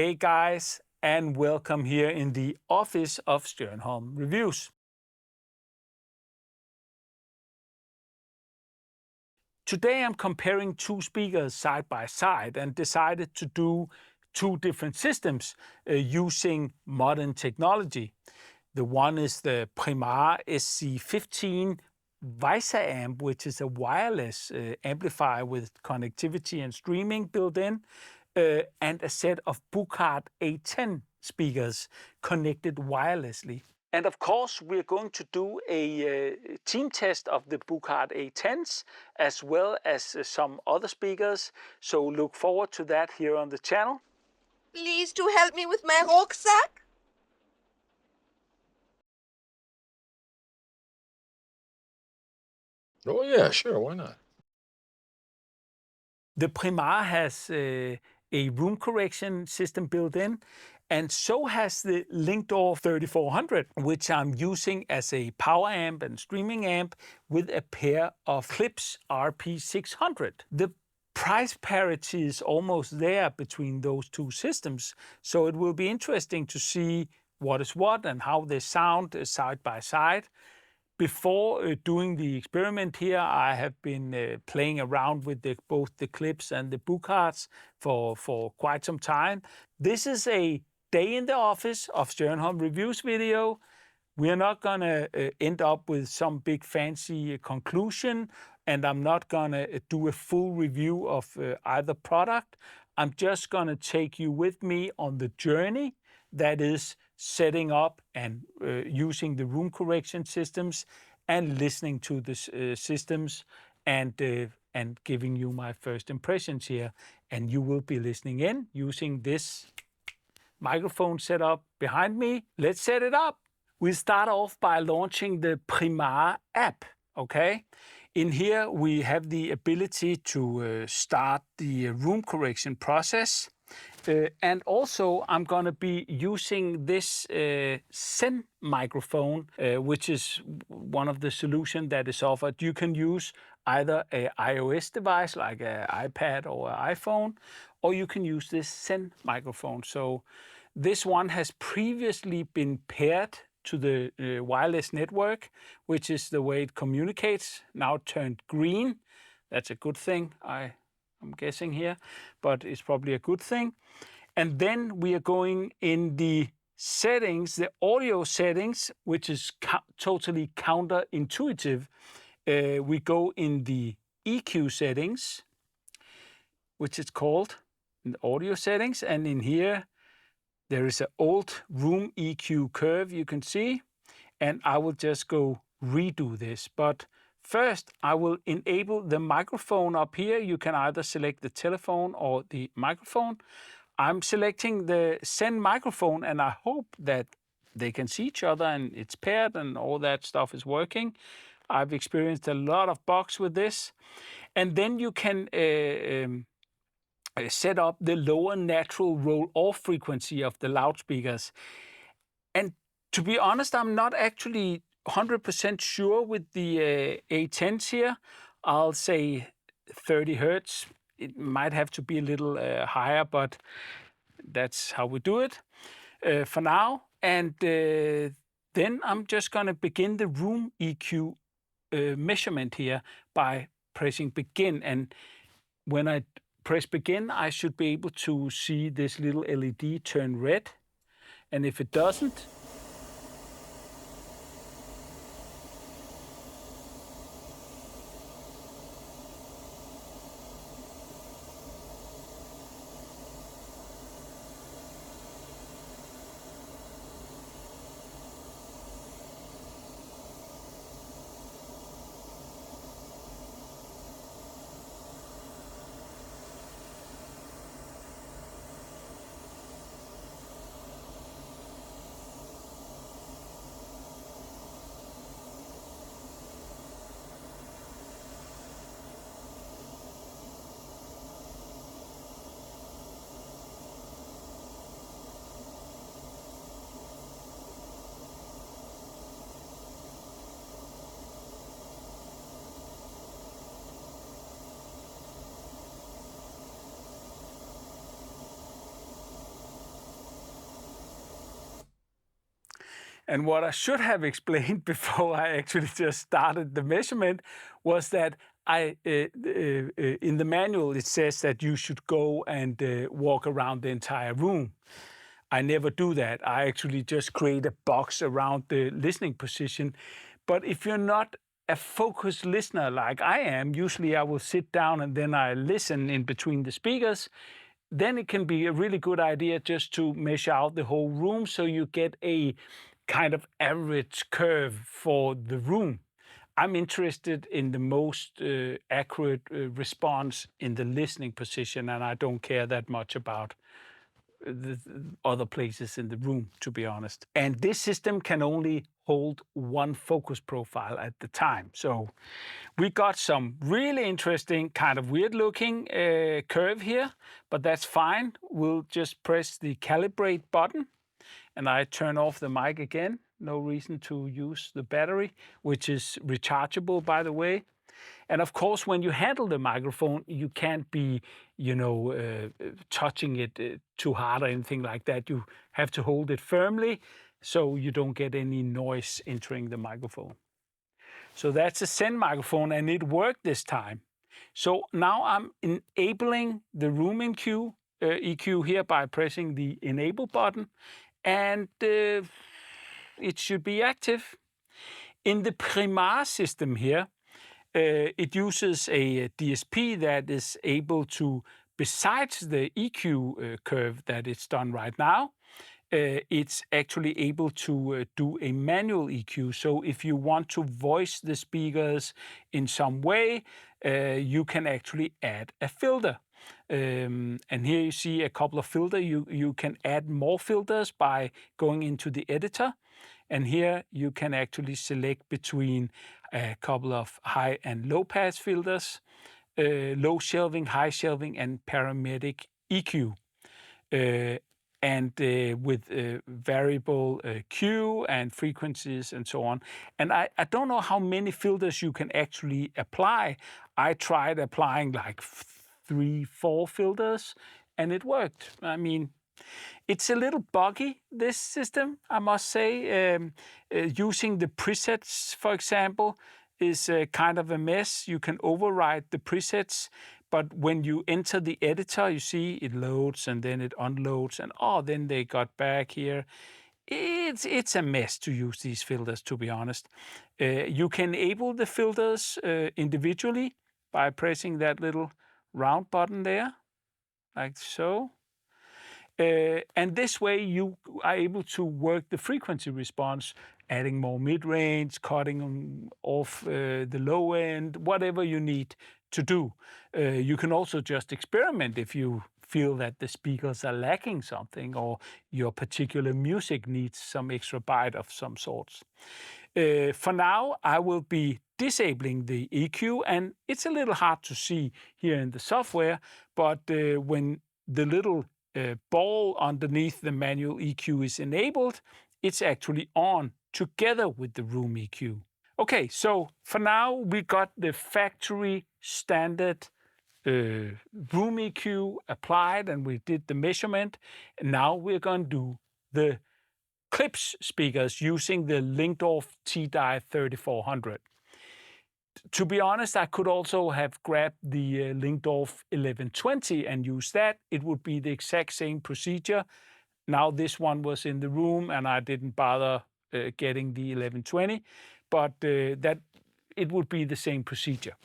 Hey guys, and welcome here in the office of Stjernholm Reviews. Today I'm comparing two speakers side by side and decided to do two different systems using modern technology. The one is the Primar SC15 Visa amp, which is a wireless amplifier with connectivity and streaming built in, and a set of Buchart A10 speakers connected wirelessly. And of course, we're going to do a team test of the Buchart A10s as well as some other speakers. So look forward to that here on the channel. Please to help me with my rucksack. Oh yeah, sure, why not? The Primar has a room correction system built in, and so has the Linkdorf 3400, which I'm using as a power amp and streaming amp with a pair of Klipsch RP600. The price parity is almost there between those two systems, so it will be interesting to see what is what and how they sound side by side. Before doing the experiment here, I have been playing around with both the Klipsch and the Bucharts for quite some time. This is a day in the office of Stjernholm Reviews video. We are not going to end up with some big fancy conclusion, and I'm not going to do a full review of either product. I'm just going to take you with me on the journey that is setting up and using the room correction systems and listening to the systems and giving you my first impressions here. And you will be listening in using this microphone setup behind me. Let's set it up. We'll start off by launching the Primar app, okay? In here, we have the ability to start the room correction process. And also, I'm going to be using this Zen microphone, which is one of the solutions that is offered. You can use either an iOS device like an iPad or an iPhone, or you can use this Zen microphone. So this one has previously been paired to the wireless network, which is the way it communicates, now turned green. That's a good thing, I'm guessing here, but it's probably a good thing. And then we are going in the settings, the audio settings, which is totally counterintuitive. We go in the EQ settings, which is called in the audio settings. And in here, there is an old room EQ curve you can see. And I will just go redo this. But first, I will enable the microphone up here. You can either select the telephone or the microphone. I'm selecting the Zen microphone, and I hope that they can see each other and it's paired and all that stuff is working. I've experienced a lot of bugs with this. And then you can set up the lower natural roll-off frequency of the loudspeakers. And to be honest, I'm not actually 100% sure with the A10s here. I'll say 30 hertz. It might have to be a little higher, but that's how we do it for now. And then I'm just going to begin the room EQ measurement here by pressing begin. And when I press begin, I should be able to see this little LED turn red. And if it doesn't, And what I should have explained before I actually just started the measurement was that in the manual it says that you should go and walk around the entire room. I never do that. I actually just create a box around the listening position. But if you're not a focused listener like I am, usually I will sit down and then I listen in between the speakers. Then it can be a really good idea just to measure out the whole room so you get a kind of average curve for the room. I'm interested in the most accurate response in the listening position, and I don't care that much about the other places in the room, to be honest. And this system can only hold one focus profile at the time. So we got some really interesting, kind of weird looking curve here, but that's fine. We'll just press the calibrate button and I turn off the mic again. No reason to use the battery, which is rechargeable, by the way. And of course, when you handle the microphone, you can't be, touching it too hard or anything like that. You have to hold it firmly so you don't get any noise entering the microphone. So that's a Zen microphone, and it worked this time. So now I'm enabling the room EQ here by pressing the enable button, and it should be active. In the Primar system here, it uses a DSP that is able to, besides the EQ curve that it's done right now, it's actually able to do a manual EQ. So if you want to voice the speakers in some way, you can actually add a filter. And here you see a couple of filters. You can add more filters by going into the editor. And here you can actually select between a couple of high and low pass filters, low shelving, high shelving, and parametric EQ. And with variable Q and frequencies and so on. And I don't know how many filters you can actually apply. I tried applying like 3-4 filters and it worked. I mean, it's a little buggy, this system, I must say. Using the presets, for example, is kind of a mess. You can override the presets, but when you enter the editor, you see it loads and then it unloads, and then they got back here. It's a mess to use these filters, to be honest. You can enable the filters individually by pressing that little round button there, like so. And this way you are able to work the frequency response, adding more mid-range, cutting off the low end, whatever you need to do. You can also just experiment if you feel that the speakers are lacking something or your particular music needs some extra bite of some sorts. For now, I will be disabling the EQ, and it's a little hard to see here in the software, but when the little ball underneath the manual EQ is enabled, it's actually on together with the room EQ. Okay, so for now we got the factory standard room EQ applied and we did the measurement. And now we're going to do the Klipsch speakers using the Linkdorf TDI 3400. To be honest, I could also have grabbed the Linkdorf 1120 and used that. It would be the exact same procedure. Now this one was in the room and I didn't bother getting the 1120, but that it would be the same procedure.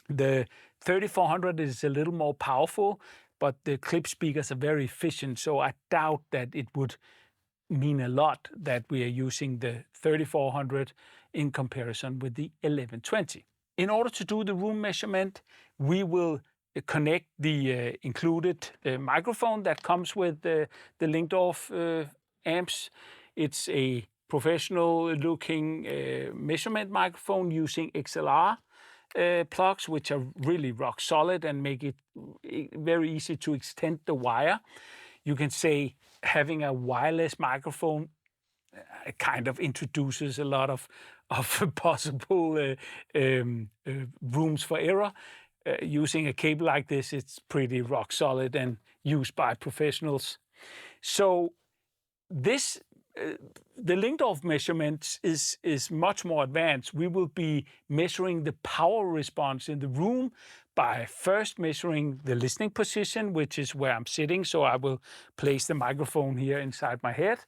The 3400 is a little more powerful, but the Klipsch speakers are very efficient, so I doubt that it would mean a lot that we are using the 3400 in comparison with the 1120. In order to do the room measurement, we will connect the included microphone that comes with the Linkdorf amps. It's a professional looking measurement microphone using XLR plugs, which are really rock solid and make it very easy to extend the wire. You can say having a wireless microphone kind of introduces a lot of possible rooms for error. Using a cable like this, it's pretty rock solid and used by professionals. So this the Linkdorf measurements is much more advanced. We will be measuring the power response in the room by first measuring the listening position, which is where I'm sitting. So I will place the microphone here inside my head.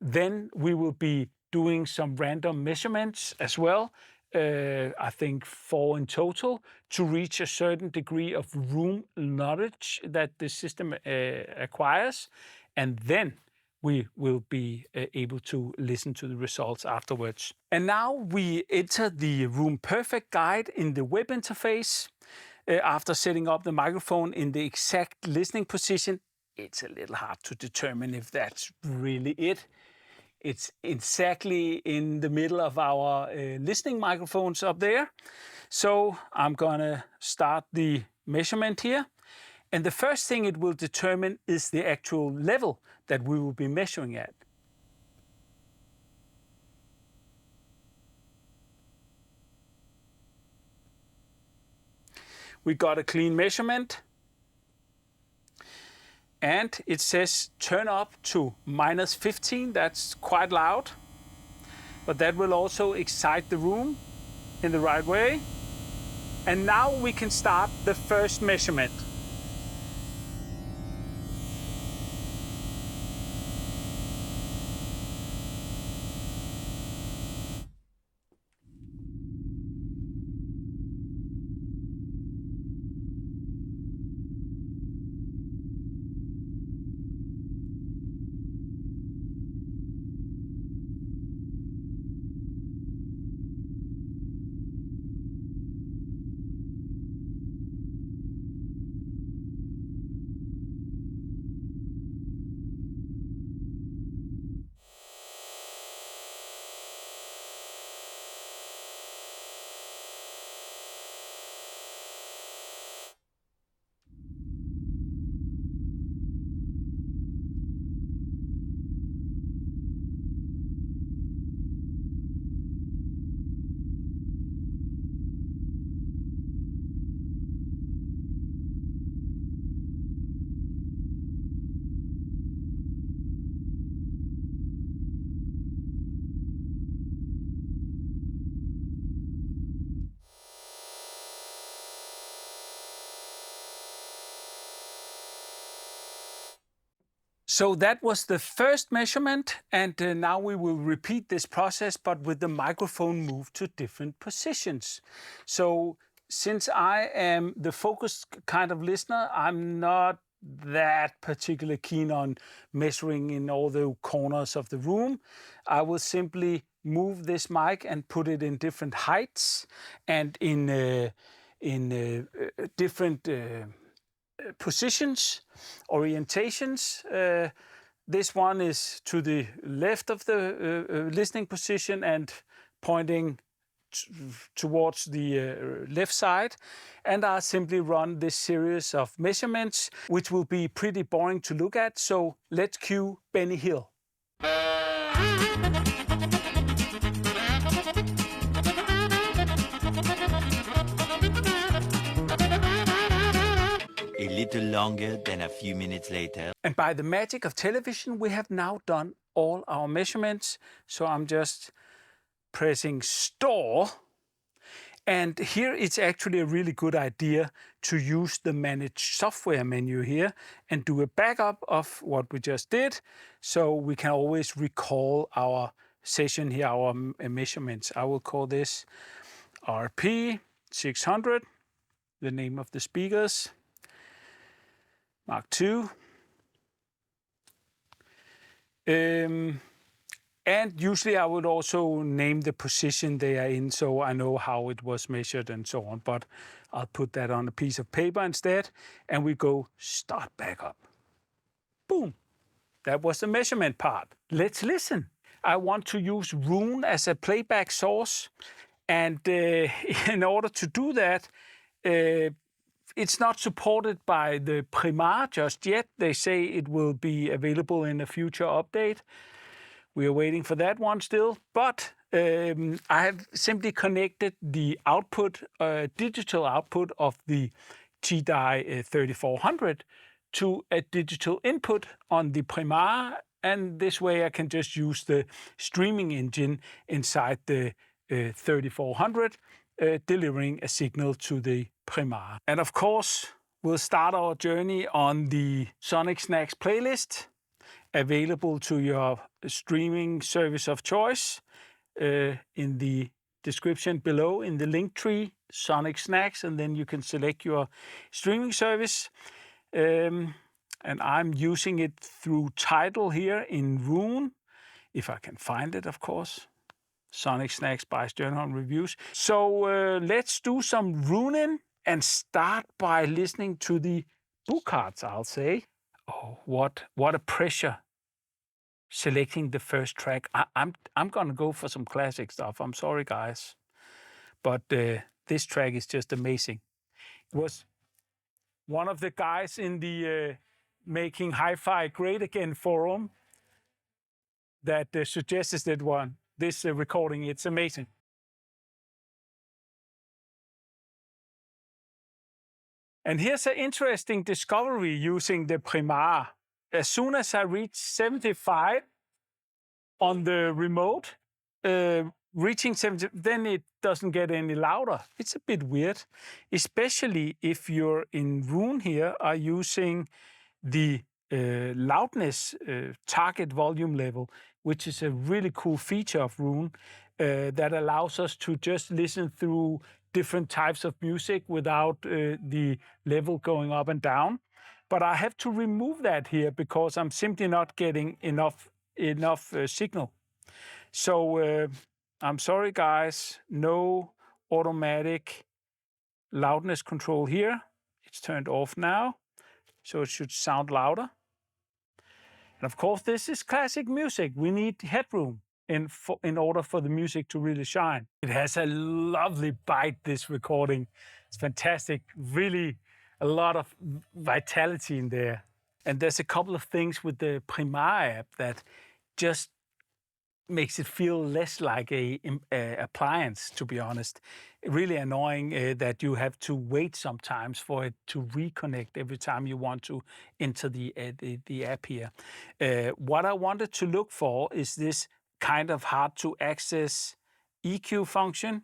Then we will be doing some random measurements as well. I think 4 in total, to reach a certain degree of room knowledge that the system acquires. And then we will be able to listen to the results afterwards. And now we enter the Room Perfect guide in the web interface. After setting up the microphone in the exact listening position, it's a little hard to determine if that's really it. It's exactly in the middle of our listening microphones up there. So I'm gonna start the measurement here. And the first thing it will determine is the actual level that we will be measuring at. We got a clean measurement. And it says turn up to -15. That's quite loud. But that will also excite the room in the right way. And now we can start the first measurement. So that was the first measurement, and now we will repeat this process, but with the microphone moved to different positions. So since I am the focused kind of listener, I'm not that particularly keen on measuring in all the corners of the room. I will simply move this mic and put it in different heights and in different positions, orientations. This one is to the left of the listening position and pointing towards the left side. And I simply run this series of measurements, which will be pretty boring to look at. So let's cue Benny Hill. A little longer than a few minutes later. And by the magic of television, we have now done all our measurements. So I'm just pressing store. And here it's actually a really good idea to use the Manage Software menu here and do a backup of what we just did. So we can always recall our session here, our measurements. I will call this RP 600, the name of the speakers. Mark II. And usually I would also name the position they are in so I know how it was measured and so on. But I'll put that on a piece of paper instead. And we go start backup. Boom. That was the measurement part. Let's listen. I want to use Roon as a playback source. And in order to do that, it's not supported by the Primar just yet. They say it will be available in a future update. We are waiting for that one still. But I have simply connected the output, digital output of the TDI 3400 to a digital input on the Primar And this way I can just use the streaming engine inside the 3400, delivering a signal to the Primar. And of course, we'll start our journey on the Sonic Snacks playlist, available to your streaming service of choice. In the description below, in the link tree, Sonic Snacks, and then you can select your streaming service. And I'm using it through Tidal here in Roon, if I can find it, of course. Sonic Snacks by Stjernholm Reviews. So let's do some Rooning and start by listening to the Buchards, I'll say. Oh, what a pressure selecting the first track. I'm gonna go for some classic stuff. I'm sorry, guys, but this track is just amazing. It was one of the guys in the Making Hi-Fi Great Again forum that suggested that one. This recording, it's amazing. And here's an interesting discovery using the Primar. As soon as I reach 75 on the remote, reaching 70, then it doesn't get any louder. It's a bit weird, especially if you're in Roon here, are using the loudness target volume level, which is a really cool feature of Roon that allows us to just listen through different types of music without the level going up and down. But I have to remove that here because I'm simply not getting enough signal. So I'm sorry, guys, no automatic loudness control here. It's turned off now, so it should sound louder. And of course, this is classic music. We need headroom in order for the music to really shine. It has a lovely bite, this recording. It's fantastic, really a lot of vitality in there. And there's a couple of things with the Primar app that just makes it feel less like a appliance, to be honest. Really annoying that you have to wait sometimes for it to reconnect every time you want to enter the app here. What I wanted to look for is this kind of hard to access EQ function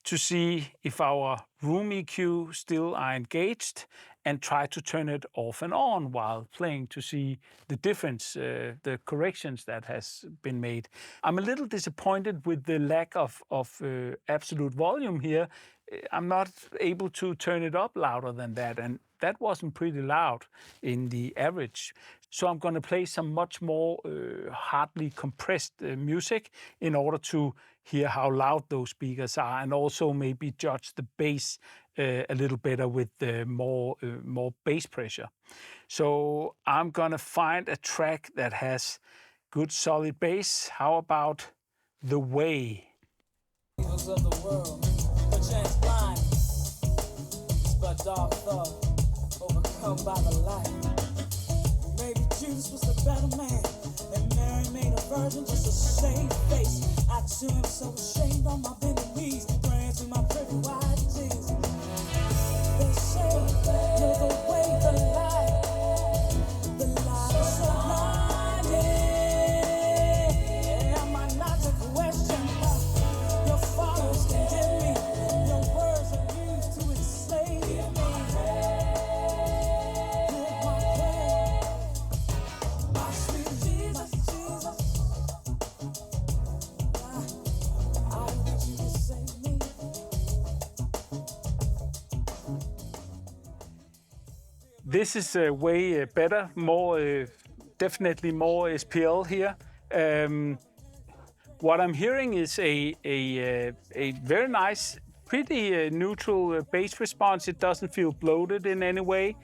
to see if our room EQ still are engaged, and try to turn it off and on while playing to see the difference, the corrections that has been made. I'm a little disappointed with the lack of absolute volume here. I'm not able to turn it up louder than that, and that wasn't pretty loud in the average. So I'm going to play some much more hardly compressed music in order to hear how loud those speakers are, and also maybe judge the bass a little better with more bass pressure. So I'm going to find a track that has good solid bass. How about The Way? Of the world, perchance blind, but dark thought, overcome by the light. Maybe Judas was the better man, and Mary made a virgin just to save face. I too am so ashamed on my bended knees, praying to my pretty white jeans. They say, you're the way, the light is so blinding. Am I not to question? Your fathers condemn me, your words are used to enslave me. Hear my prayer, my sweet Jesus, Jesus. I want you to save me. This is way better, more definitely more SPL here. What I'm hearing is a very nice, pretty neutral bass response. It doesn't feel bloated in any way.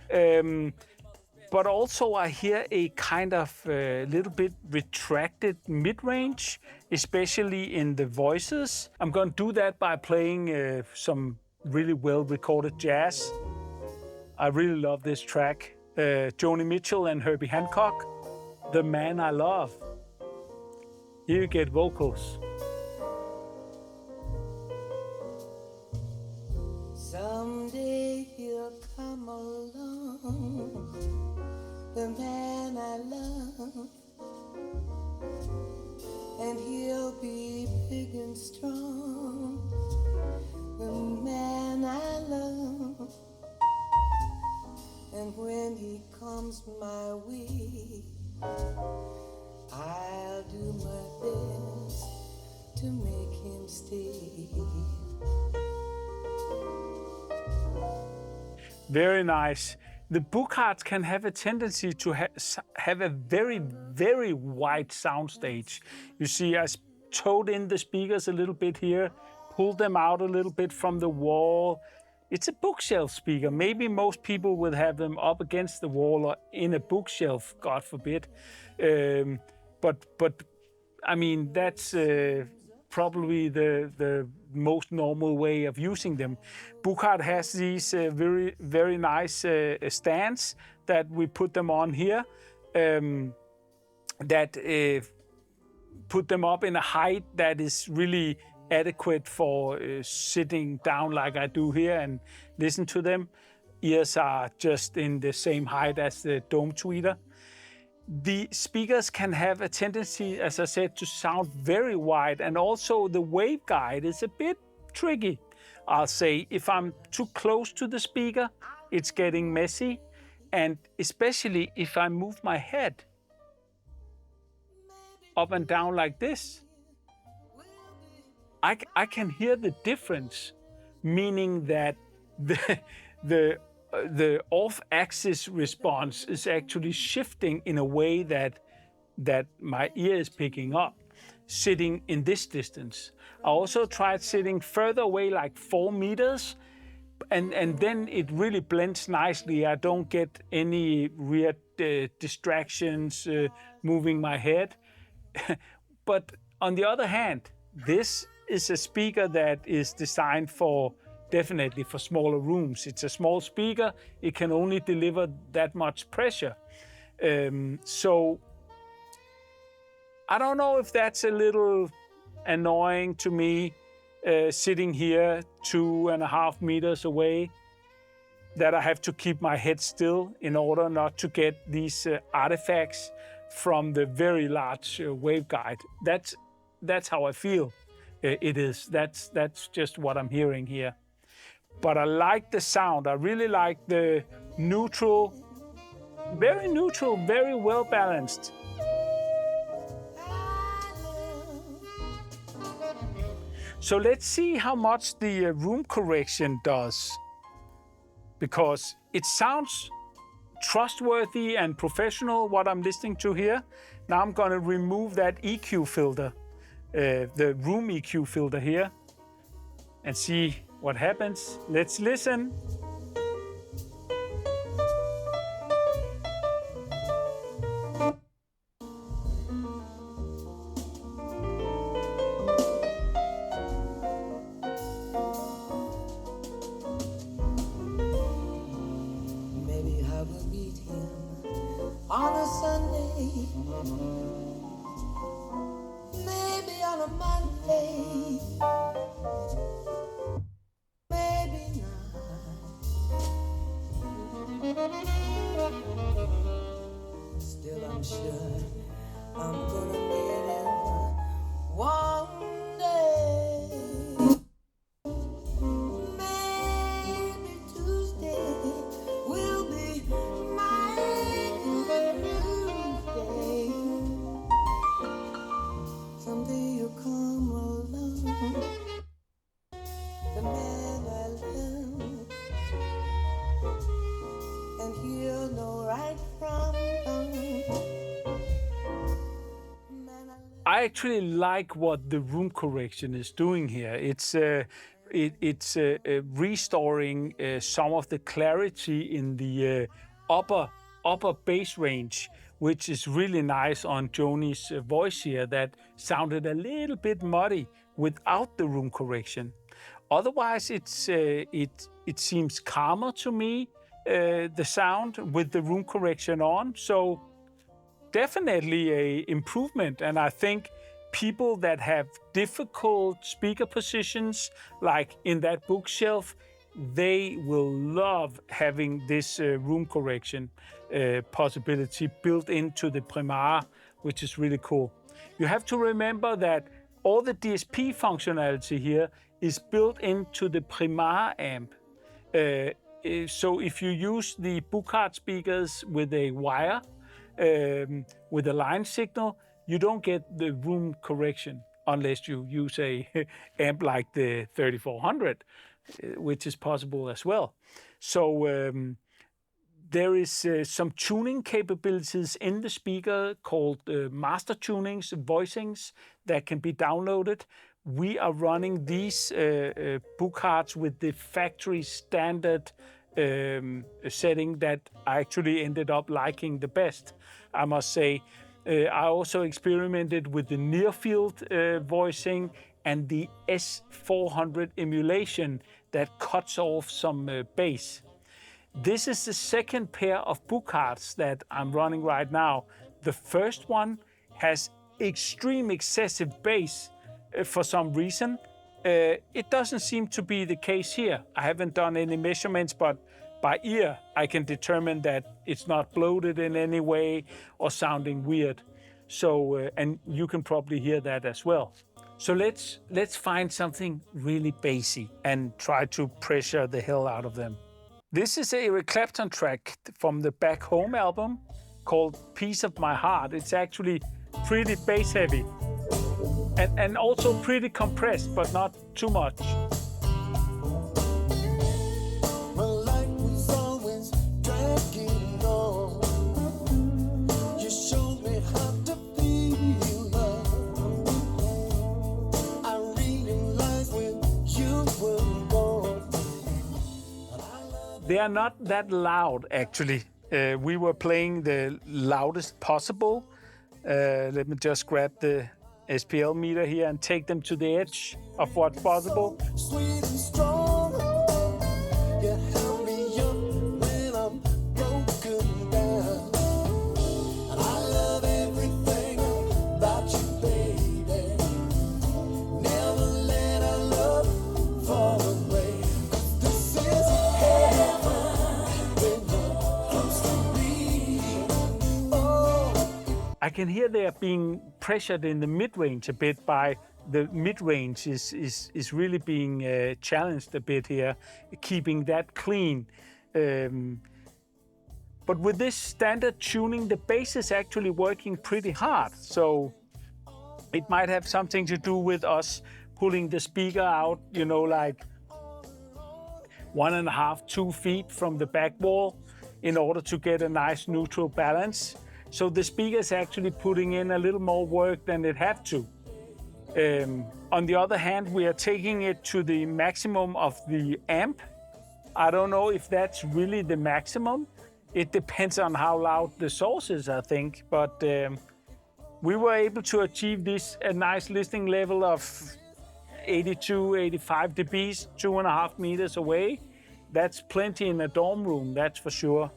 But also I hear a kind of little bit retracted mid-range, especially in the voices. I'm going to do that by playing some really well-recorded jazz. I really love this track. Joni Mitchell and Herbie Hancock, The Man I Love. Here you get vocals. Someday he'll come along, the man I love. I'll do my best to make him stay. Very nice. The Burkhardt can have a tendency to have a very, very wide soundstage. You see, I towed in the speakers a little bit here, pulled them out a little bit from the wall. It's a bookshelf speaker. Maybe most people would have them up against the wall or in a bookshelf, God forbid. But I mean, that's probably the most normal way of using them. Burkhardt has these very, very nice stands that we put them on here, that put them up in a height that is really adequate for sitting down like I do here and listen to them. Ears are just in the same height as the dome tweeter. The speakers can have a tendency, as I said, to sound very wide, and also the waveguide is a bit tricky. I'll say if I'm too close to the speaker, it's getting messy, and especially if I move my head up and down like this, I can hear the difference, meaning that the off-axis response is actually shifting in a way that my ear is picking up, sitting in this distance. I also tried sitting further away, like 4 meters, and then it really blends nicely. I don't get any weird distractions moving my head. But on the other hand, this is a speaker that is designed definitely for smaller rooms. It's a small speaker. It can only deliver that much pressure. So I don't know if that's a little annoying to me, sitting here 2.5 meters away, that I have to keep my head still in order not to get these artifacts from the very large waveguide. That's how I feel it is. That's just what I'm hearing here. But I like the sound. I really like the neutral, very well balanced. So let's see how much the room correction does, because it sounds trustworthy and professional, what I'm listening to here. Now I'm going to remove that EQ filter, the room EQ filter here, and see what happens. Let's listen. Maybe I will meet him on a Sunday, maybe on a Monday, maybe not. Still, I'm sure I'm gonna meet him one day. Maybe Tuesday will be my good news day. Someday you'll come along, the man I love, and he'll know right from wrong. Man, I love. I actually like what the room correction is doing here. It's restoring some of the clarity in the upper bass range, which is really nice on Joni's voice here, that sounded a little bit muddy without the room correction. Otherwise, it seems calmer to me, the sound with the room correction on. So definitely a improvement, and I think people that have difficult speaker positions, like in that bookshelf, they will love having this room correction possibility built into the Primara, which is really cool. You have to remember that all the DSP functionality here is built into the Primara amp. So if you use the Burkhardt speakers with a wire, With a line signal, you don't get the room correction unless you use a amp like the 3400, which is possible as well. So there is some tuning capabilities in the speaker called master tunings, voicings, that can be downloaded. We are running these Buchards with the factory standard setting that I actually ended up liking the best, I must say. I also experimented with the near field voicing and the S400 emulation that cuts off some bass. This is the second pair of Buchards that I'm running right now. The first one has extreme excessive bass for some reason. It doesn't seem to be the case here. I haven't done any measurements, but by ear I can determine that it's not bloated in any way or sounding weird. So, and you can probably hear that as well. So let's find something really bassy and try to pressure the hell out of them. This is a Eric Clapton track from the Back Home album called Piece of My Heart. It's actually pretty bass heavy and also pretty compressed, but not too much. Well, life was always dragging on. You showed me how to feel love. I realized when you were gone. They are not that loud, actually. We were playing the loudest possible. Let me just grab the SPL meter here and take them to the edge of what's possible. Sweet and strong. You held me up when I'm broken down. And I love everything about you, baby. Never let our love fall away. 'Cause this is heaven when you're close to me. Oh. I can hear they are being pressured in the mid-range a bit by the mid-range is really being challenged a bit here, keeping that clean. But with this standard tuning, the bass is actually working pretty hard. So it might have something to do with us pulling the speaker out, you know, like 1.5, 2 feet from the back wall in order to get a nice neutral balance. So the speaker is actually putting in a little more work than it had to. On the other hand, we are taking it to the maximum of the amp. I don't know if that's really the maximum. It depends on how loud the source is, I think. But we were able to achieve this a nice listening level of 82, 85 dBs, 2.5 meters away. That's plenty in a dorm room, that's for sure.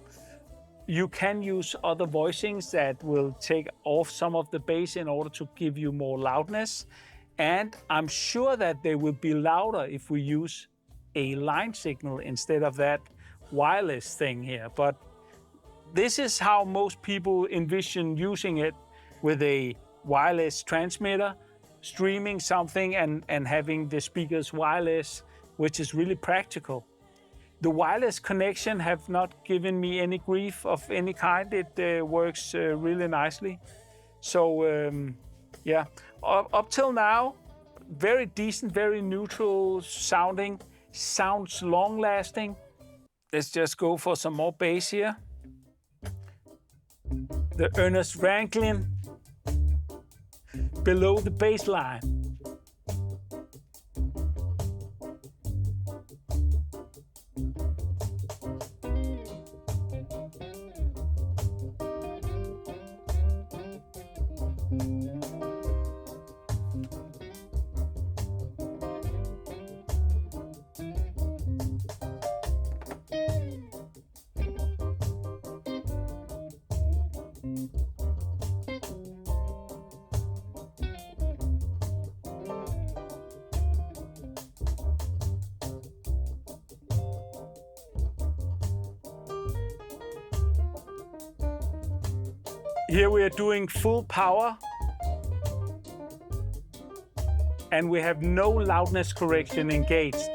You can use other voicings that will take off some of the bass in order to give you more loudness. And I'm sure that they will be louder if we use a line signal instead of that wireless thing here. But this is how most people envision using it, with a wireless transmitter, streaming something and having the speakers wireless, which is really practical. The wireless connection have not given me any grief of any kind. It works really nicely. So yeah, up till now, very decent, very neutral sounding, sounds long lasting. Let's just go for some more bass here. The Ernest Ranglin below the bass line. Here we are doing full power, and we have no loudness correction engaged.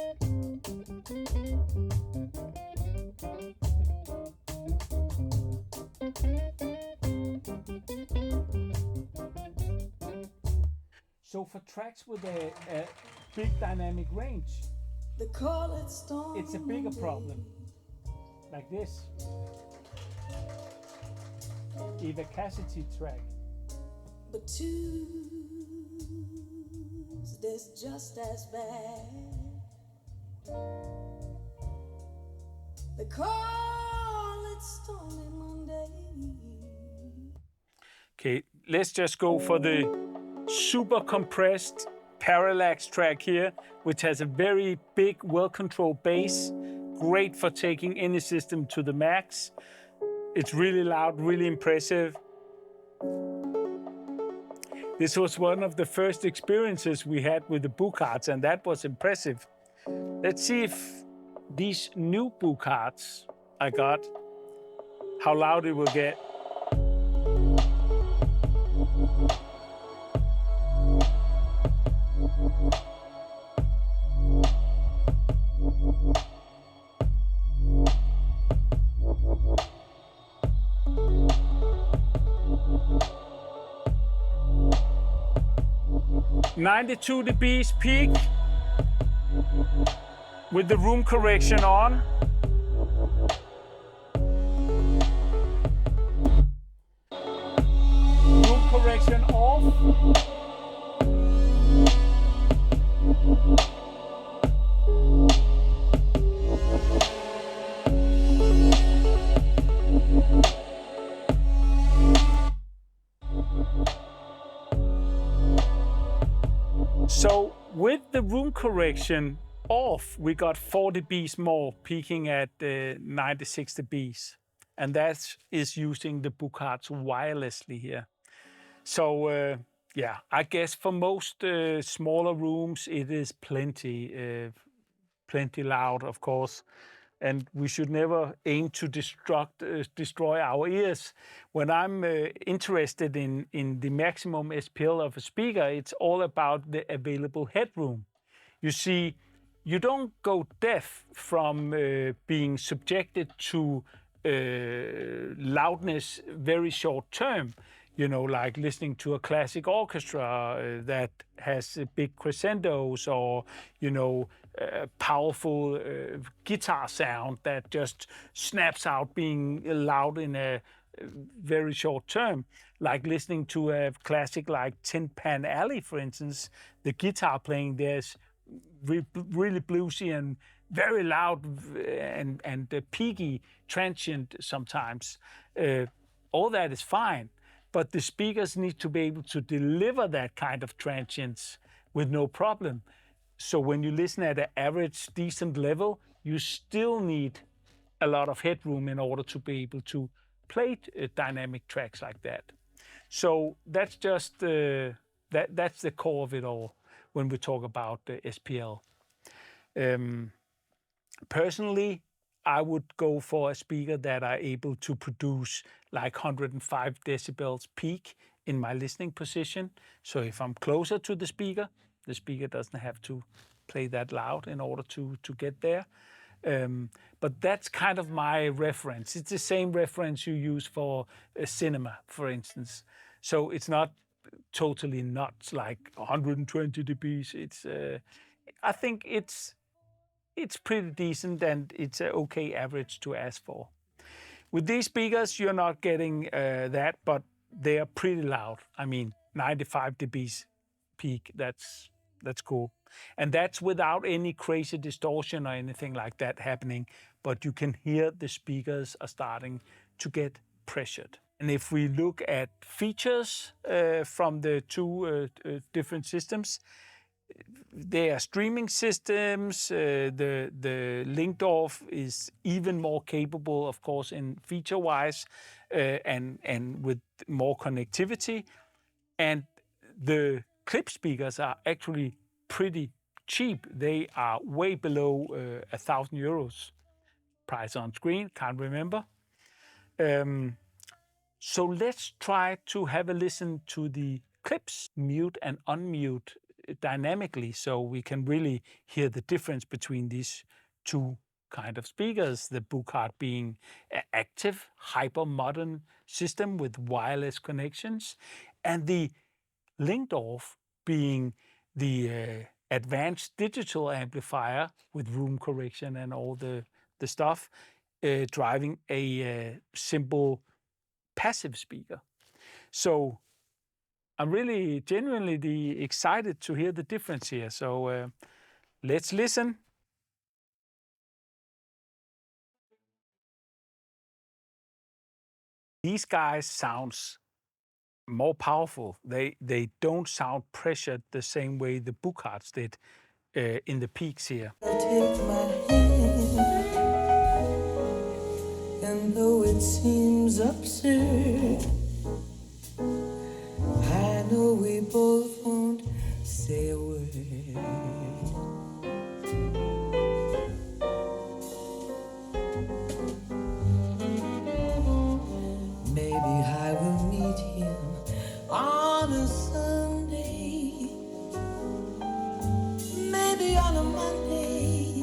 So for tracks with a big dynamic range, They call it storm. it's a bigger problem. Like this. Eva Cassidy track. But Tuesday's just as bad. They call it stormy Monday. Okay, let's just go for the super compressed parallax track here, which has a very big, well-controlled bass. Great for taking any system to the max. It's really loud, really impressive. This was one of the first experiences we had with the Buchards, and that was impressive. Let's see if these new Buchards I got, how loud it will get. .92 dBs peak with the room correction on. Room correction off. So with the room correction off, we got 4 dBs more, peaking at 96 dBs. And that is using the Buchards wirelessly here. So yeah, I guess for most smaller rooms, it is plenty loud, of course. And we should never aim to destroy our ears. When I'm interested in the maximum SPL of a speaker, it's all about the available headroom. You see, you don't go deaf from being subjected to loudness very short term. You know, like listening to a classic orchestra that has big crescendos, or, you know, powerful guitar sound that just snaps out being loud in a very short term. Like listening to a classic like Tin Pan Alley, for instance, the guitar playing there's really bluesy and very loud and peaky, transient sometimes. All that is fine. But the speakers need to be able to deliver that kind of transience with no problem. So when you listen at an average, decent level, you still need a lot of headroom in order to be able to play dynamic tracks like that. So that's just that's the core of it all when we talk about the SPL. Personally, I would go for a speaker that are able to produce like 105 decibels peak in my listening position. So if I'm closer to the speaker doesn't have to play that loud in order to get there. But that's kind of my reference. It's the same reference you use for a cinema, for instance. So it's not totally nuts, like 120 dBs. It's, I think it's pretty decent, and it's an okay average to ask for. With these speakers, you're not getting that, but they are pretty loud. I mean, 95 dBs peak, that's cool. And that's without any crazy distortion or anything like that happening, but you can hear the speakers are starting to get pressured. And if we look at features from the two different systems, they are streaming systems. The Linkdorf is even more capable, of course, in feature-wise, and with more connectivity. And the Klipsch speakers are actually pretty cheap. They are way below 1,000 euros. Price on screen, can't remember. So let's try to have a listen to the Klipsch mute and unmute dynamically, so we can really hear the difference between these two kind of speakers. The Buchard being an active, hyper-modern system with wireless connections, and the Linkdorf being the advanced digital amplifier with room correction and all the stuff, driving a simple passive speaker. So I'm really genuinely excited to hear the difference here. So let's listen. These guys sounds more powerful. They don't sound pressured the same way the Buchards did in the peaks here. Take my hand, and though it seems absurd, I know we both won't say a word. Maybe I will meet him on a Sunday, maybe on a Monday,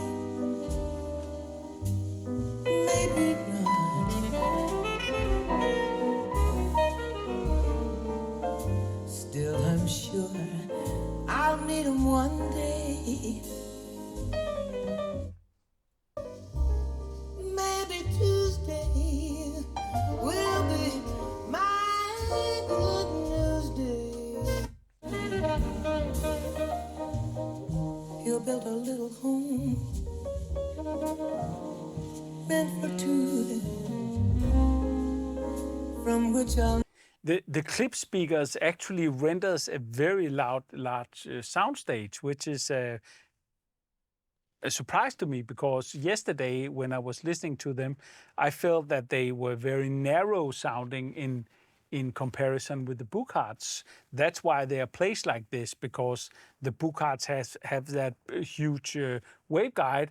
maybe not. Still, I'm sure I'll meet him one day. Maybe Tuesday will be my good news day. He'll build a little home meant for two, from which I'll The clip speakers actually renders a very large soundstage, which is a surprise to me, because yesterday when I was listening to them, I felt that they were very narrow sounding in comparison with the Buchards. That's why they are placed like this, because the Buchards have that huge waveguide,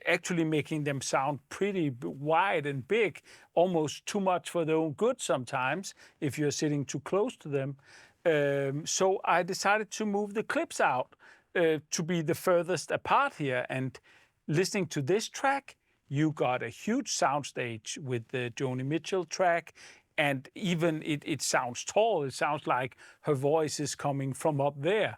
actually making them sound pretty wide and big, almost too much for their own good sometimes if you're sitting too close to them. So I decided to move the clips out to be the furthest apart here. And listening to this track, you got a huge soundstage with the Joni Mitchell track, and even it sounds tall. It sounds like her voice is coming from up there.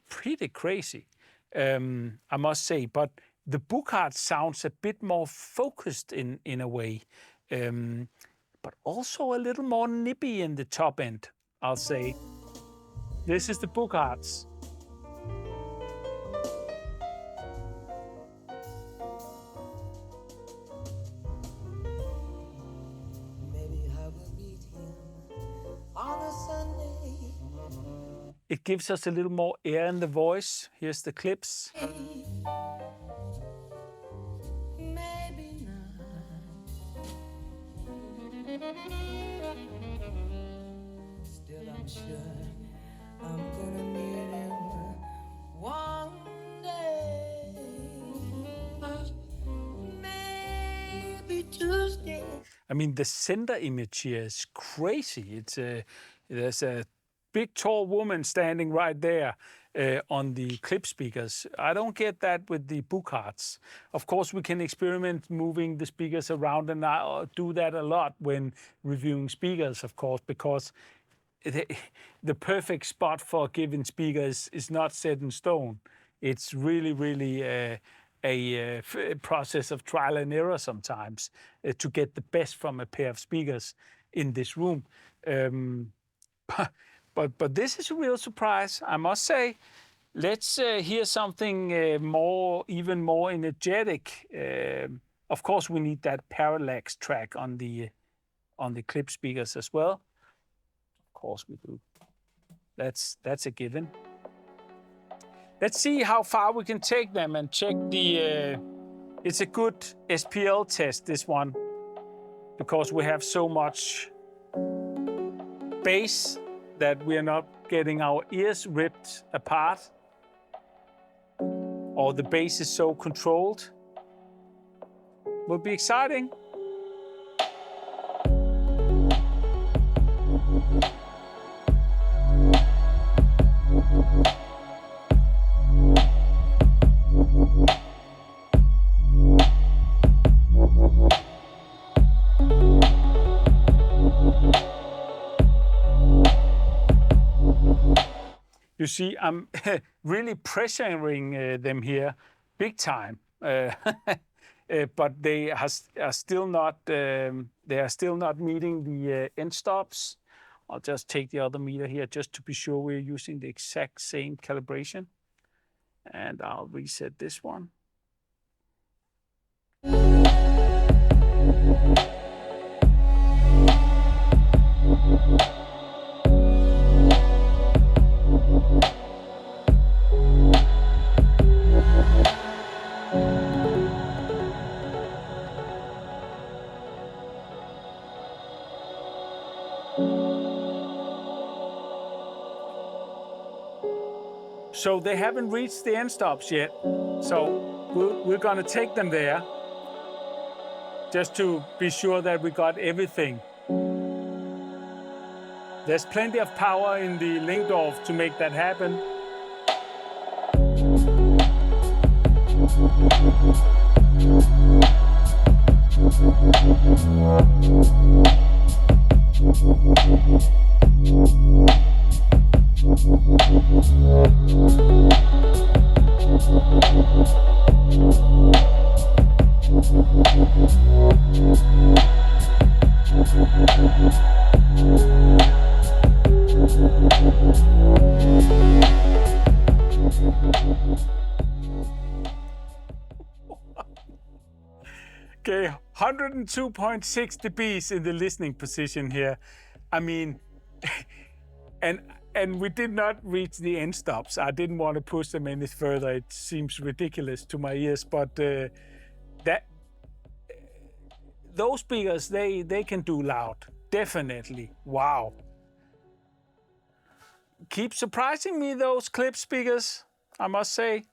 Pretty crazy, I must say. But the Buchard sounds a bit more focused in a way, but also a little more nippy in the top end, I'll say. This is the Buchards. It gives us a little more air in the voice. Here's the clips. maybe not. Still, I'm sure I'm gonna meet him one day. Maybe Tuesday. I mean, the center image here is crazy. There's a big, tall woman standing right there on the clip speakers. I don't get that with the Buchards. Of course, we can experiment moving the speakers around, and I do that a lot when reviewing speakers, of course, because the perfect spot for a given speaker is not set in stone. It's really a process of trial and error sometimes to get the best from a pair of speakers in this room. But this is a real surprise, I must say. Let's hear something even more energetic. Of course, we need that parallax track on the clip speakers as well. Of course we do. That's a given. Let's see how far we can take them and check the. It's a good SPL test, this one, because we have so much bass that we are not getting our ears ripped apart, or the bass is so controlled. Will be exciting. You see, I'm really pressuring them here big time. But they are still not meeting the end stops. I'll just take the other meter here just to be sure we're using the exact same calibration. And I'll reset this one. So they haven't reached the end stops yet. So we're gonna take them there just to be sure that we got everything. There's plenty of power in the Linkdorf to make that happen. Okay, 102.6 dBs in the listening position here. I mean, and we did not reach the end stops. I didn't want to push them any further. It seems ridiculous to my ears, but those speakers, they can do loud, definitely. Wow. Keep surprising me, those clip speakers, I must say.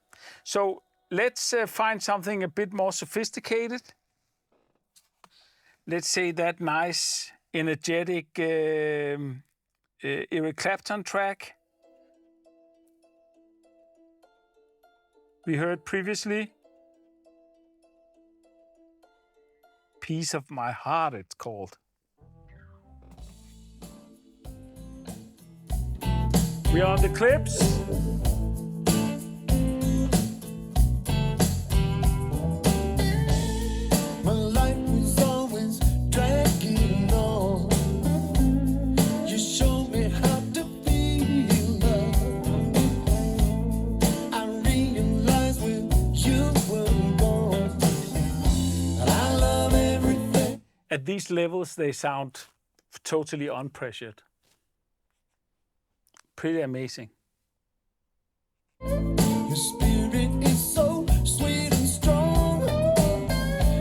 So let's find something a bit more sophisticated. Let's say that nice, energetic Eric Clapton track we heard previously. Piece of My Heart, it's called. We are on the clips. My life was always dragging on. You showed me how to feel love. I realized when you were gone that I love everything. At these levels, they sound totally unpressured. Pretty amazing. Your spirit is so sweet and strong.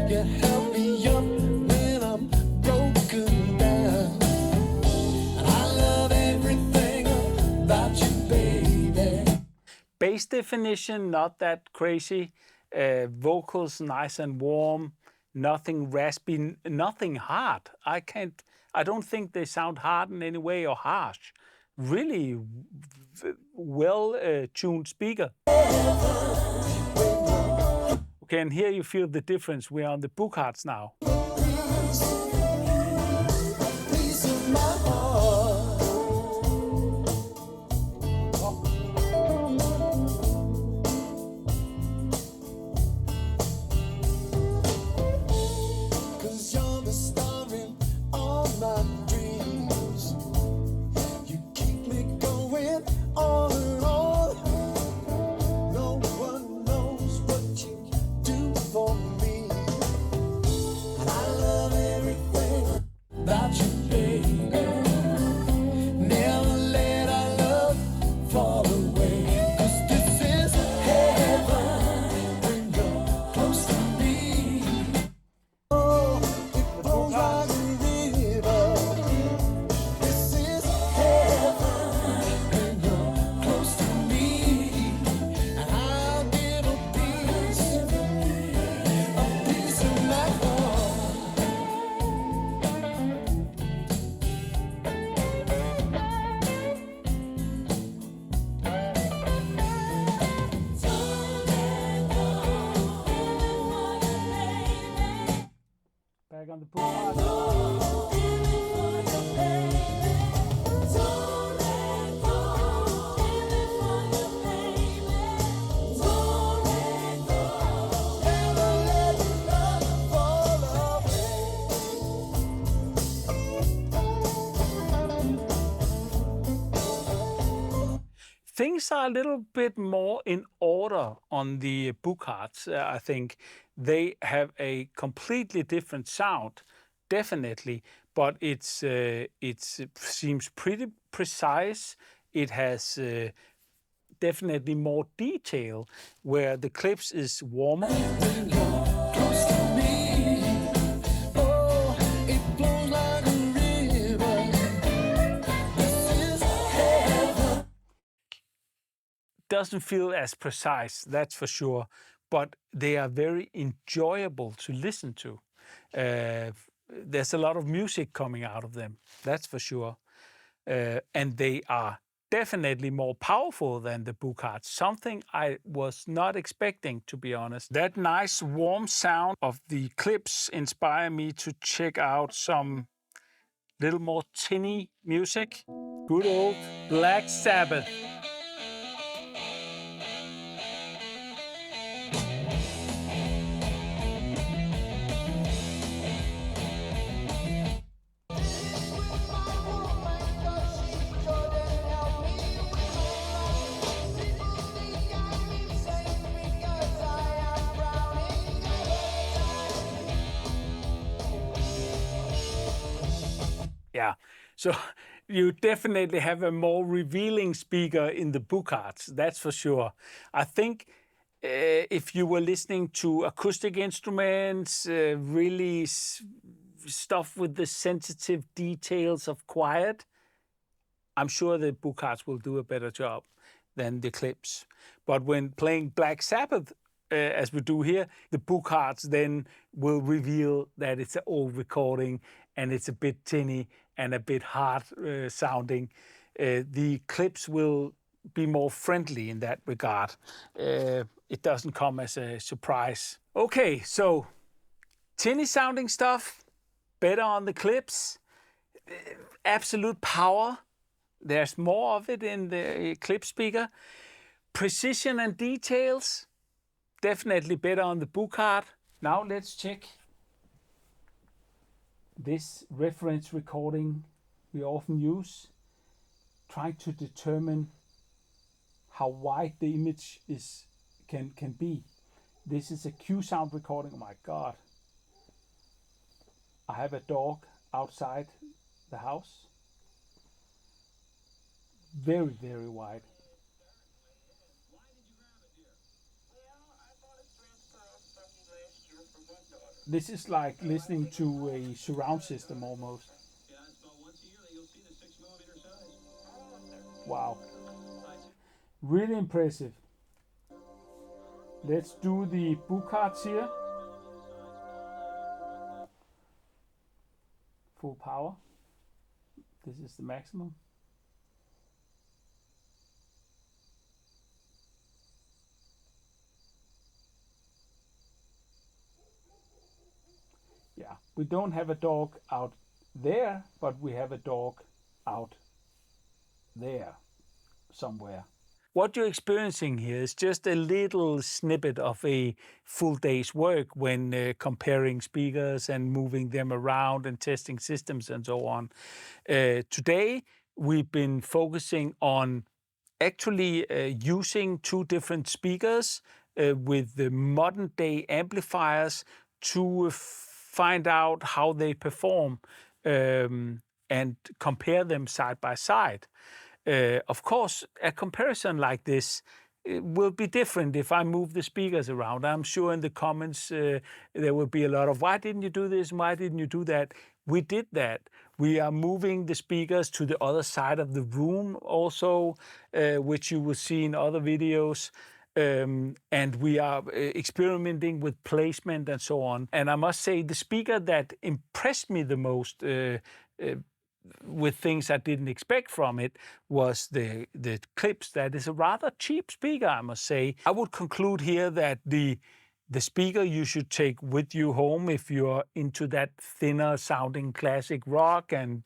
You help me up when I'm broken down. And I love everything about you, baby. Bass definition, not that crazy. Vocals nice and warm. Nothing raspy, nothing hard. I don't think they sound hard in any way or harsh. Really well-tuned speaker. Okay, and here you feel the difference. We're on the Burkhards now. Piece of my heart. 'Cause you're the star in all my dreams. You keep me going on and on. No one knows what you do for me. And things are a little bit more in order on the Buchards. I think they have a completely different sound, definitely, but it seems pretty precise. It has definitely more detail, where the Klipsch is warmer. Close to me, oh, it flows like a river. This is heaven. Doesn't feel as precise, that's for sure, but they are very enjoyable to listen to. There's a lot of music coming out of them, that's for sure. And they are definitely more powerful than the Buchards, something I was not expecting, to be honest. That nice warm sound of the Klipsch inspired me to check out some little more tinny music. Good old Black Sabbath. Yeah, so you definitely have a more revealing speaker in the Buchards, that's for sure. I think if you were listening to acoustic instruments, really stuff with the sensitive details of quiet, I'm sure the Buchards will do a better job than the Klipsch. But when playing Black Sabbath, as we do here, the Buchards then will reveal that it's an old recording and it's a bit tinny and a bit hard sounding. The Klipsch will be more friendly in that regard. It doesn't come as a surprise. Okay, so tinny sounding stuff, better on the Klipsch. Absolute power. There's more of it in the Klipsch speaker. Precision and details, definitely better on the Buchard. Now let's check this reference recording we often use, trying to determine how wide the image can be. This is a Q sound recording. Oh my God. I have a dog outside the house. Very, very wide. This is like listening to a surround system almost. Wow. Really impressive. Let's do the Buchards here. Full power. This is the maximum. Yeah, we don't have a dog out there, but we have a dog out there somewhere. What you're experiencing here is just a little snippet of a full day's work when comparing speakers and moving them around and testing systems and so on. Today, we've been focusing on actually using two different speakers with the modern day amplifiers to find out how they perform and compare them side by side. Of course, a comparison like this will be different if I move the speakers around. I'm sure in the comments there will be a lot of, why didn't you do this? Why didn't you do that? We did that. We are moving the speakers to the other side of the room also, which you will see in other videos. And we are experimenting with placement and so on. And I must say, the speaker that impressed me the most with things I didn't expect from it was the Klipsch. That is a rather cheap speaker, I must say. I would conclude here that the speaker you should take with you home if you're into that thinner sounding classic rock and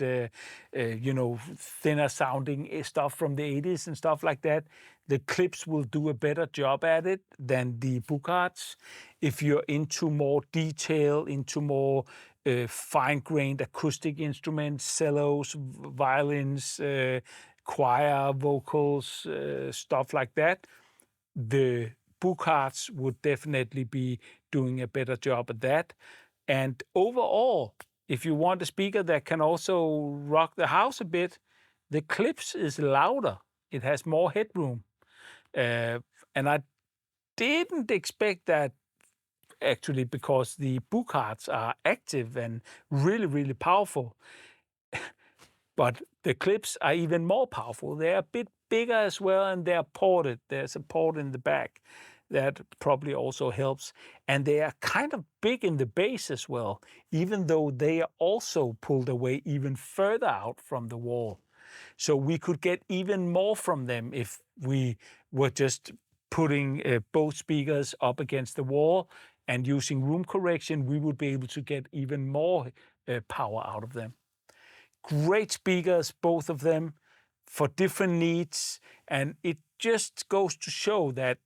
thinner sounding stuff from the 80s and stuff like that. The Klipsch will do a better job at it than the Buchards. If you're into more detail, into more fine-grained acoustic instruments, cellos, violins, choir, vocals, stuff like that, the Buchards would definitely be doing a better job at that. And overall, if you want a speaker that can also rock the house a bit, the Klipsch is louder. It has more headroom. And I didn't expect that actually, because the Buchards are active and really, really powerful. But the Klipsch are even more powerful. They're a bit bigger as well, and they're ported. There's a port in the back that probably also helps. And they are kind of big in the base as well, even though they are also pulled away even further out from the wall. So we could get even more from them if we were just putting both speakers up against the wall and using room correction. We would be able to get even more power out of them. Great speakers, both of them, for different needs. And it just goes to show that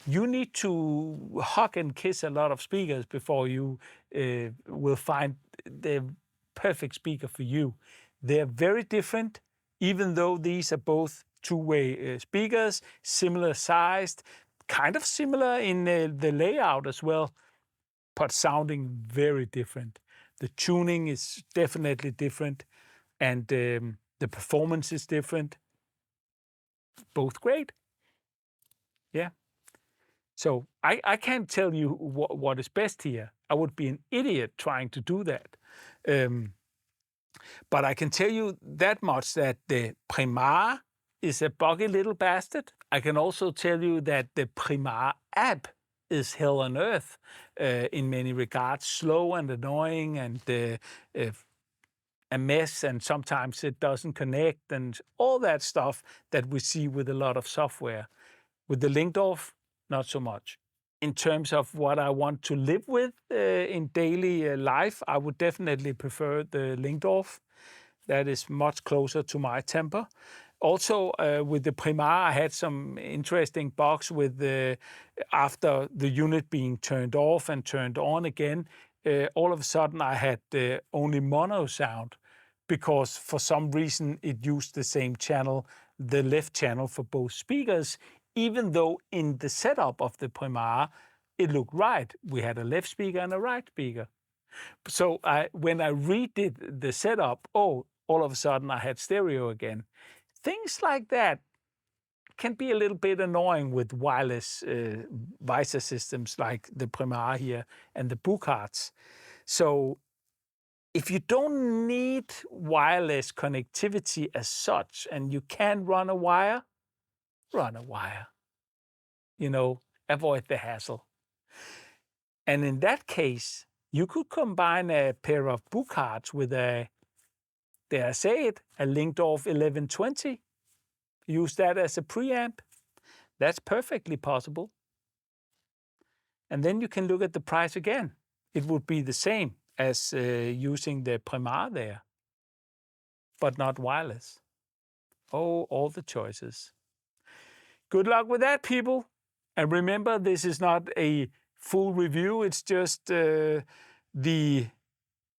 you need to hug and kiss a lot of speakers before you will find the perfect speaker for you. They're very different, even though these are both two-way speakers, similar sized, kind of similar in the layout as well, but sounding very different. The tuning is definitely different, and the performance is different. Both great. Yeah. So I can't tell you what is best here. I would be an idiot trying to do that. But I can tell you that much, that the Primar is a buggy little bastard. I can also tell you that the Primar app is hell on earth in many regards. Slow and annoying and a mess, and sometimes it doesn't connect, and all that stuff that we see with a lot of software. With the Linkdorf, not so much. In terms of what I want to live with in daily life, I would definitely prefer the Linkdorf. That is much closer to my temper. Also, with the Primar, I had some interesting bugs with after the unit being turned off and turned on again. All of a sudden, I had only mono sound, because for some reason it used the same channel, the left channel for both speakers, even though in the setup of the Primar, it looked right. We had a left speaker and a right speaker. So when I redid the setup, all of a sudden I had stereo again. Things like that can be a little bit annoying with wireless visor systems like the Primar here and the Buchards. So if you don't need wireless connectivity as such, and you can run a wire, run a wire. You know, avoid the hassle. And in that case, you could combine a pair of Buchards with a, dare I say it, a Linkdorf 1120. Use that as a preamp. That's perfectly possible. And then you can look at the price again. It would be the same as using the Primar there, but not wireless. Oh, all the choices. Good luck with that, people. And remember, this is not a full review. It's just the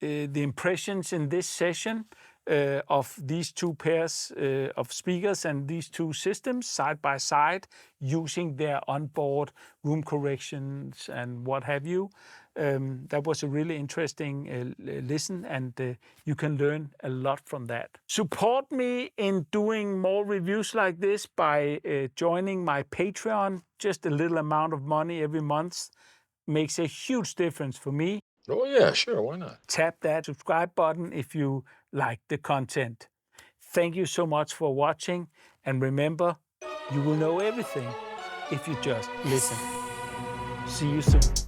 impressions in this session of these two pairs of speakers and these two systems side by side, using their onboard room corrections and what have you. That was a really interesting listen, and you can learn a lot from that. Support me in doing more reviews like this by joining my Patreon. Just a little amount of money every month makes a huge difference for me. Oh, yeah, sure. Why not? Tap that subscribe button if you like the content. Thank you so much for watching, and remember, you will know everything if you just listen. See you soon.